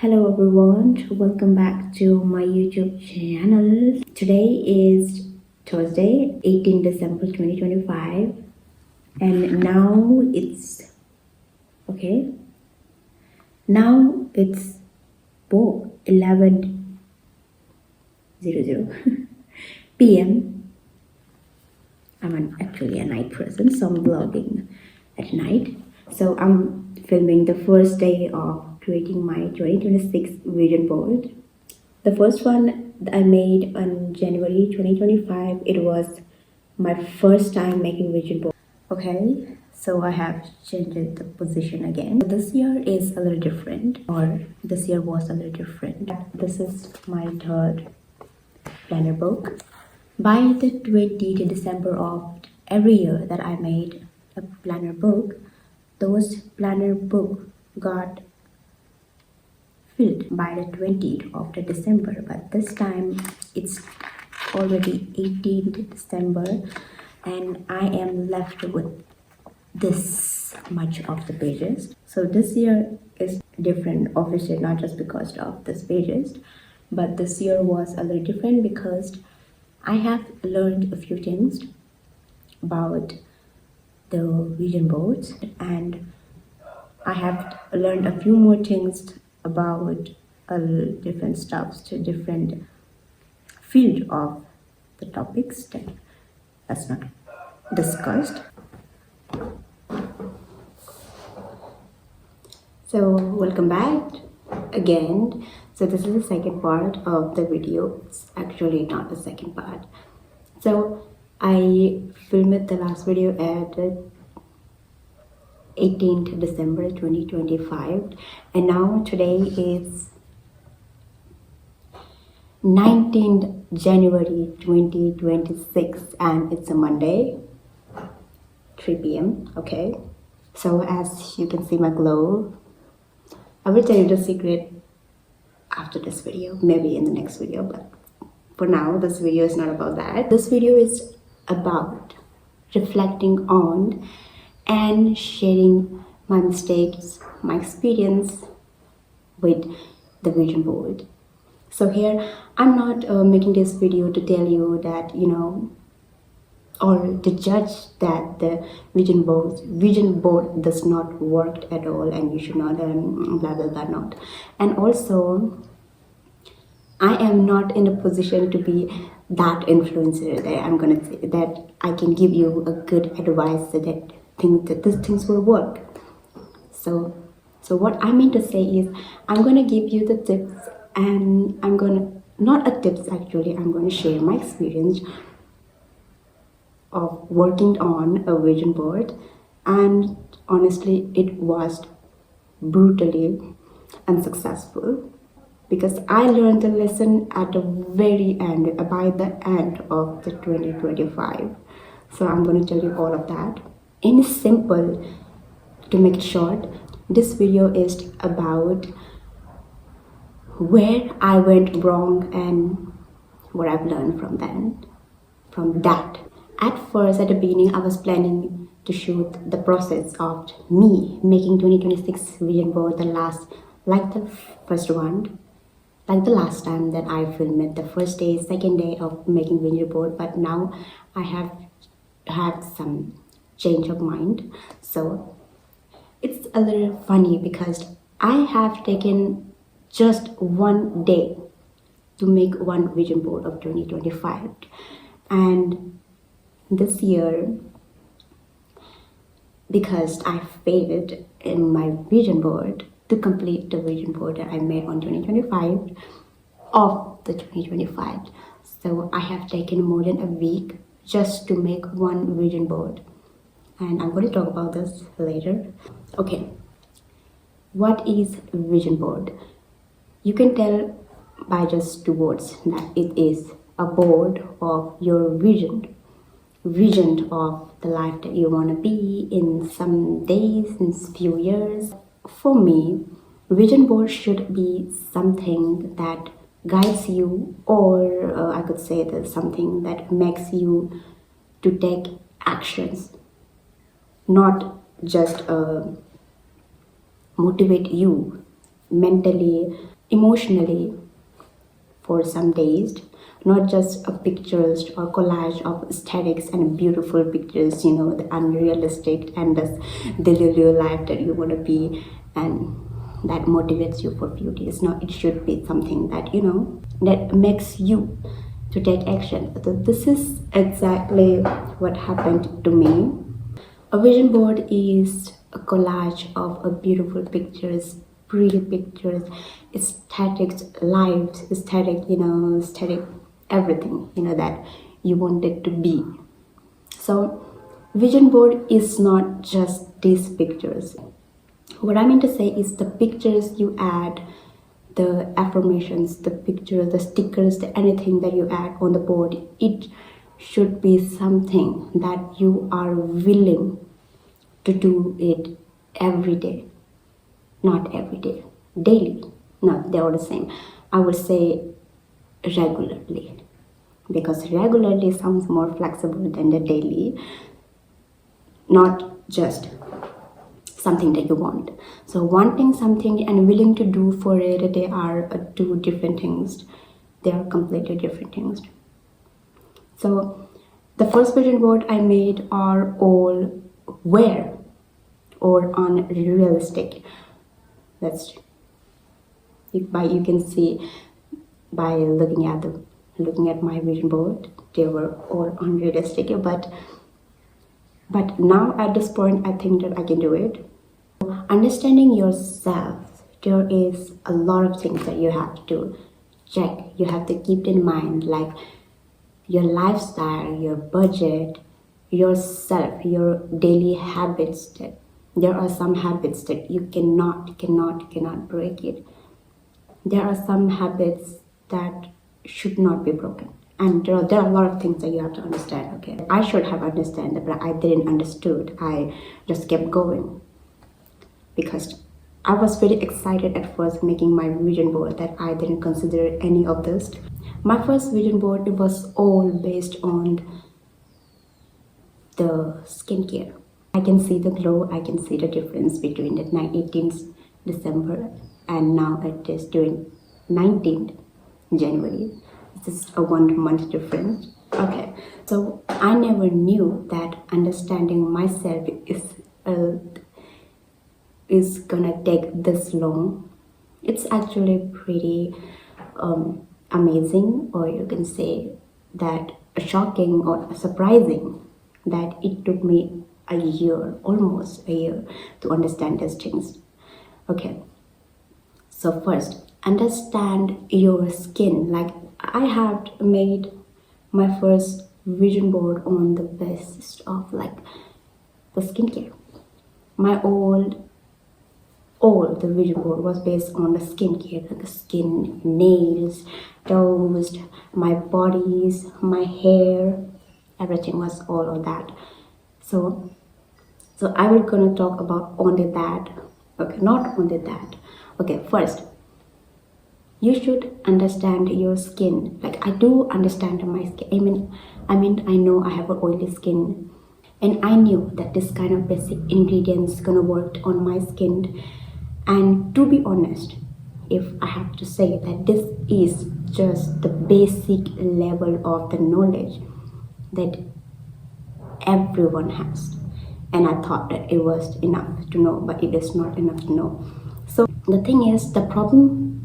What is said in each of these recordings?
Hello everyone, welcome back to my YouTube channel. Today is Thursday, 18 December 2025, and now it's okay. Now it's 11:00 p.m. I'm actually a night person, so I'm vlogging at night. So I'm filming the first day of creating my 2026 vision board. The first one that I made on January 2025, it was my first time making vision board. Okay, so I have changed the position again. This year is a little different, or this year was a little different. This is my third planner book. By the 20th December of every year that I made a planner book, those planner book got filled by the 20th of the December, but this time it's already 18th December and I am left with this much of the pages. So this year is different, obviously not just because of this pages, but this year was a little different because I have learned a few things about the vision boards, and I have learned a few more things about different stuffs to different field of the topics that that's not discussed. So welcome back again. So this is the second part of the video. It's actually not the second part. So I filmed the last video at 18th December 2025, and now today is 19th January 2026 and it's a Monday, 3 p.m. Okay, so as you can see my glow, I will tell you the secret after this video, maybe in the next video, but for now this video is not about that. This video is about reflecting on and sharing my mistakes, my experience with the vision board. So here I'm not making this video to tell you that or to judge that the vision board does not work at all and you should not blah blah blah not. And also I am not in a position to be that influencer that I'm gonna say that I can give you a good advice that these things will work. So what I mean to say is I'm gonna give you the tips, and I'm gonna not a tips actually, I'm gonna share my experience of working on a vision board, and honestly it was brutally unsuccessful because I learned the lesson at the very end, by the end of the 2025. So I'm going to tell you all of that in simple. To make it short, this video is about where I went wrong and what I've learned from that. At first, at the beginning, I was planning to shoot the process of me making 2026 vision board, the last, like the first one, like the last time that I filmed it, the first day, second day of making vision board. But now I have had some change of mind. So it's a little funny because I have taken just one day to make one vision board of 2025, and this year, because I failed in my vision board to complete the vision board that I made on 2025 of the 2025, so I have taken more than a week just to make one vision board, and I'm going to talk about this later. Okay, what is vision board? You can tell by just two words that it is a board of your vision of the life that you want to be in some days, in few years. For me, vision board should be something that guides you, or I could say that something that makes you to take actions, not just motivate you mentally emotionally for some days, not just a pictures or collage of aesthetics and beautiful pictures, the unrealistic and the real life that you want to be, and that motivates you for few days. No, it should be something that that makes you to take action. This is exactly what happened to me. A vision board is a collage of a beautiful pictures, pretty pictures, aesthetics, lives, aesthetic everything, that you want it to be. So, vision board is not just these pictures. What I mean to say is the pictures you add, the affirmations, the pictures, the stickers, anything that you add on the board, it should be something that you are willing to do it every day. Not every day, daily. No, they're all the same. I would say regularly, because regularly sounds more flexible than the daily, not just something that you want. So wanting something and willing to do for it, they are two different things. They are completely different things. So the first vision board I made are all where or unrealistic. That's you can see by looking at my vision board, they were all unrealistic. But now at this point, I think that I can do it. Understanding yourself, there is a lot of things that you have to check. You have to keep in mind, like your lifestyle, your budget, yourself, your daily habits. That there are some habits that you cannot break it. There are some habits that should not be broken, and there are a lot of things that you have to understand. Okay, I should have understood that, but I didn't understood. I just kept going because I was very excited at first making my vision board that I didn't consider any of this. My first vision board, it was all based on the skincare. I can see the glow, I can see the difference between the 18th December and now it is during 19th January. This is a 1 month difference. Okay, so I never knew that understanding myself is gonna take this long. It's actually pretty amazing, or you can say that shocking or surprising that it took me a year, almost a year, to understand these things. Okay, so first, understand your skin. Like I have made my first vision board on the basis of like the skincare. My all the vision board was based on the skincare, like the skin, nails, toes, my bodies, my hair, everything was all of that. So I will gonna talk about only that. Okay, not only that. Okay, first, you should understand your skin. Like I do understand my skin. I know I have an oily skin, and I knew that this kind of basic ingredients gonna work on my skin. And to be honest, if I have to say that this is just the basic level of the knowledge that everyone has, and I thought that it was enough to know, but it is not enough to know. So the thing is, the problem,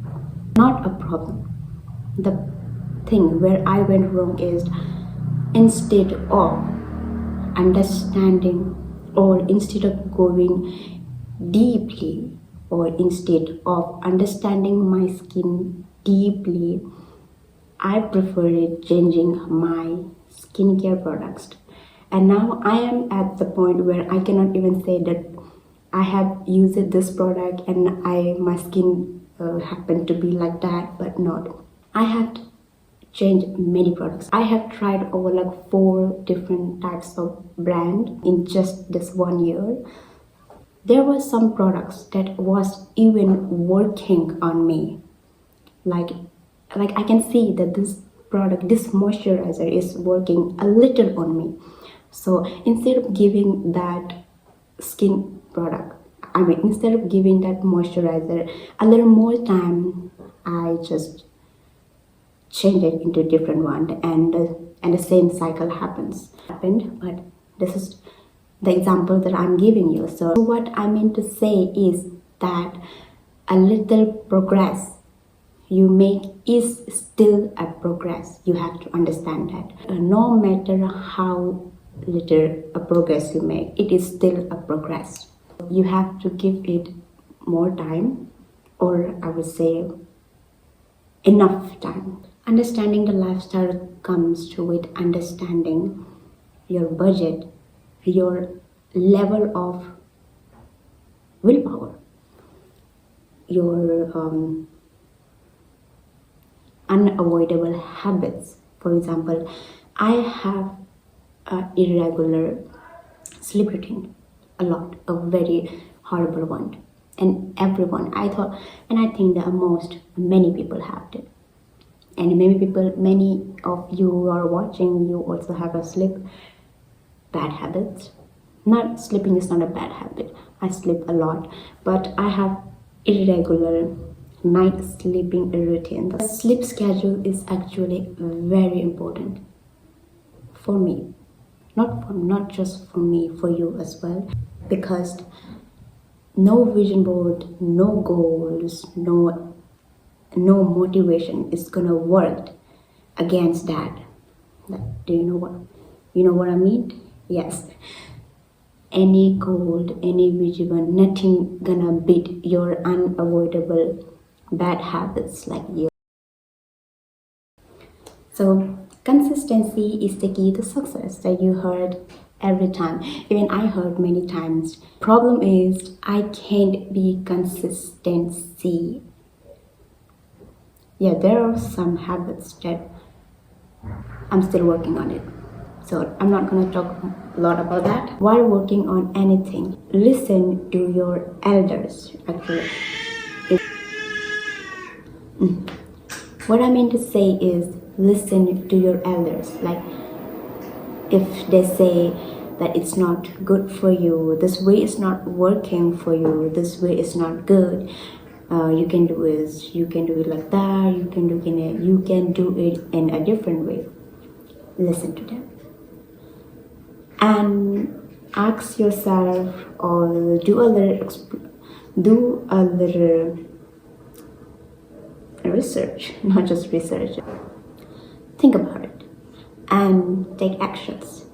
not a problem, the thing where I went wrong is, instead of understanding or instead of going deeply, or instead of understanding my skin deeply, I preferred changing my skincare products. And now I am at the point where I cannot even say that I have used this product and my skin happened to be like that, but not. I have changed many products. I have tried over like 4 different types of brand in just this 1 year. There were some products that was even working on me. Like I can see that this product, this moisturizer is working a little on me. So instead of giving that skin product, I mean, instead of giving that moisturizer a little more time, I just change it into a different one, and the same cycle happened. But this is the example that I'm giving you. So what I mean to say is that a little progress you make is still a progress. You have to understand that. No matter how little a progress you make, it is still a progress. You have to give it more time, or I would say enough time. Understanding the lifestyle comes to with understanding your budget, your level of willpower, your unavoidable habits. For example, I have an irregular sleep routine, a lot, a very horrible one. And everyone, I thought, and I think that many people have it. And many of you who are watching, you also have a sleep bad habits. Not sleeping is not a bad habit. I sleep a lot, but I have irregular night sleeping routine. The sleep schedule is actually very important for me, not just for me, for you as well, because no vision board, no goals, no motivation is gonna work against that. Do you know what I mean? Yes. Any goal, any vision, nothing gonna beat your unavoidable bad habits like you. So consistency is the key to success that you heard every time. Even I heard many times. Problem is I can't be consistency. Yeah, there are some habits that I'm still working on it. So I'm not going to talk a lot about that. While working on anything, listen to your elders. Actually, what I mean to say is listen to your elders. Like if they say that it's not good for you, this way is not working for you, this way is not good. You can do it like that. You can do it in a different way. Listen to them and ask yourself, or do a little research, not just research. Think about it and take actions,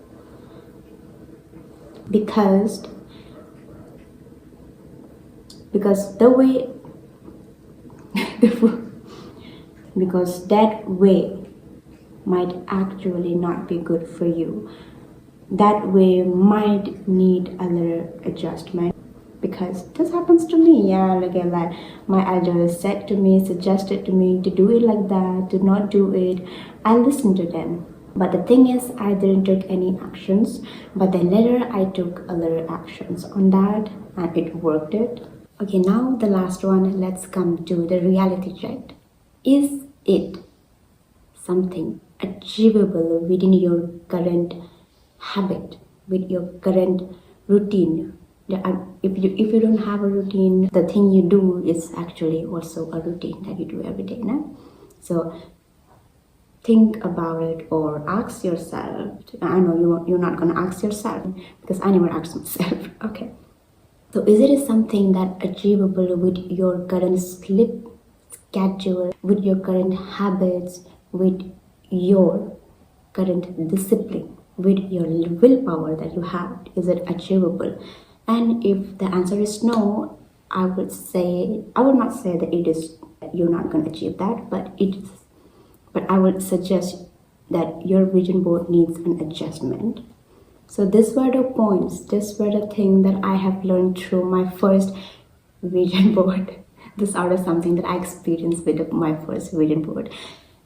because the way because that way might actually not be good for you. That way might need a little adjustment, because this happens to me. Yeah, like my elders suggested to me to do it like that, to not do it. I listened to them. But the thing is, I didn't take any actions. But then later, I took a little actions on that, and it worked it. Okay, now the last one. Let's come to the reality check. Is it something achievable within your current habit, with your current routine? If you don't have a routine, the thing you do is actually also a routine that you do every day. No? So think about it, or ask yourself. I know you're not gonna ask yourself, because I never ask myself. Okay. So is it something that achievable with your current sleep schedule, with your current habits, with your current discipline, with your willpower that you have? Is it achievable? And if the answer is no, I would not say that it is, you're not going to achieve that, but I would suggest that your vision board needs an adjustment. So these were the points, these were the things that I have learned through my first vision board. These are something that I experienced with my first vision board.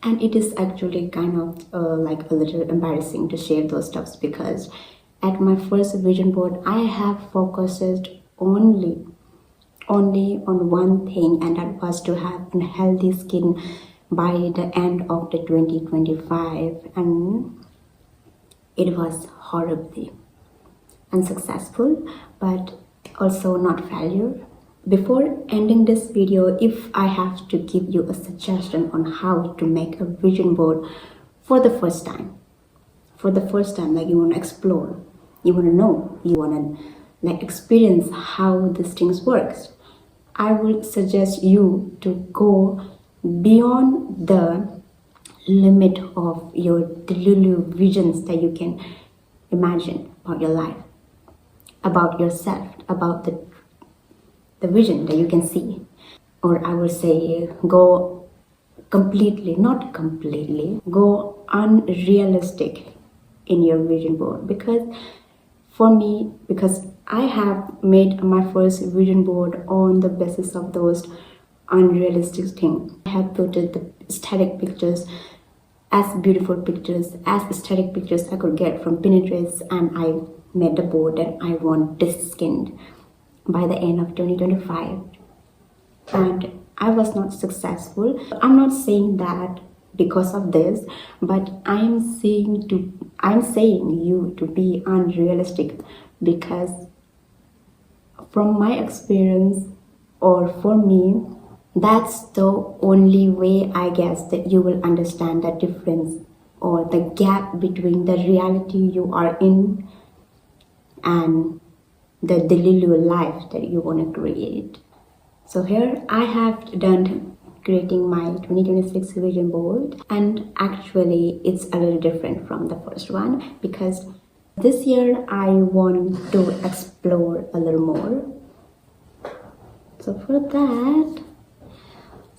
And it is actually kind of like a little embarrassing to share those stuffs, because at my first vision board, I have focused only on one thing, and that was to have a healthy skin by the end of the 2025. And it was horribly unsuccessful, but also not failure. Before ending this video, if I have to give you a suggestion on how to make a vision board for the first time, like you want to explore, you want to know, you want to like experience how these things works, I would suggest you to go beyond the limit of your delulu visions that you can imagine about your life, about yourself, about the vision that you can see. Or I would say go not completely, go unrealistic in your vision board. Because I have made my first vision board on the basis of those unrealistic things. I have put the static pictures, as beautiful pictures, as aesthetic pictures I could get from Pinterest, and I made the board that I want this skinned by the end of 2025. And I was not successful. I'm not saying that because of this, but I'm saying you to be unrealistic, because from my experience, or for me, that's the only way, I guess, that you will understand the difference or the gap between the reality you are in and the delulu life that you want to create. So here I have done creating my 2026 vision board, and actually it's a little different from the first one, because this year I want to explore a little more. So for that,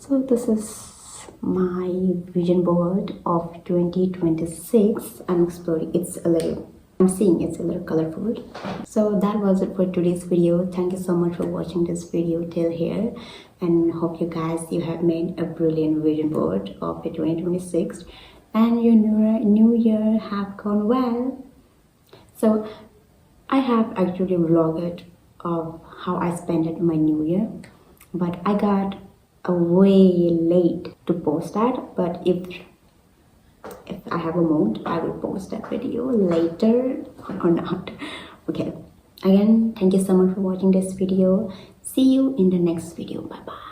so this is my vision board of 2026. I'm exploring. I'm seeing it's a little colorful. So that was it for today's video. Thank you so much for watching this video till here, and hope you have made a brilliant vision board of the 2026 and your new year have gone well. So I have actually vlogged of how I spent it my new year, but I got way late to post that. But if I have a moment, I will post that video later or not. Okay, again, thank you so much for watching this video. See you in the next video. Bye bye.